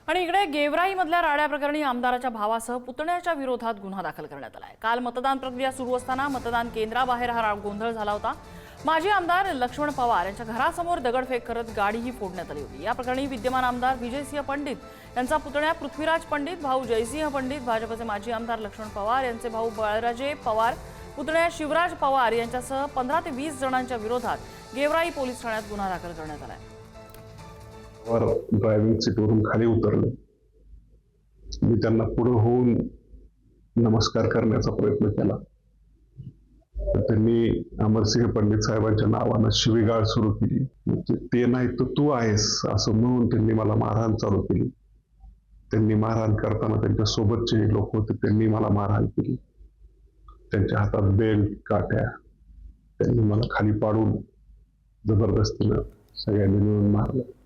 आणि इकडे गेवराई मधल्या राड्या प्रकरणी आमदाराच्या भावासह पुतण्याच्या विरोधात गुन्हा दाखल करण्यात आलाय। काल मतदान प्रक्रिया सुरू असताना मतदान केंद्राबाहेर हा गोंधळ झाला होता। माजी आमदार लक्ष्मण पवार यांच्या घरासमोर दगडफेक करत गाडीही फोडण्यात आली होती। या प्रकरणी विद्यमान आमदार विजयसिंह पंडित यांचा पुतण्या पृथ्वीराज पंडित, भाऊ जयसिंह पंडित, भाजपचे माजी आमदार लक्ष्मण पवार यांचे भाऊ बळराजे पवार, पुतण्या शिवराज पवार यांच्यासह 15 ते 20 जणांच्या विरोधात गेवराई पोलीस ठाण्यात गुन्हा दाखल करण्यात आलाय। ड्रायव्हिंग सीटवरून खाली उतरले। मी त्यांना पुढे होऊन नमस्कार करण्याचा प्रयत्न केला, त्यांनी अमरसिंह पंडित साहेबांच्या नावानं शिवीगाळ सुरू केली। ते नाही तर तू आहेस असं म्हणून त्यांनी मला मारहाण चालू केली। त्यांनी मारहाण करताना त्यांच्या सोबतचे लोक होते, त्यांनी मला मारहाण केली। त्यांच्या हातात बेल्ट, काठ्या, त्यांनी मला खाली पाडून जबरदस्तीनं सगळ्यांनी मिळून मारलं।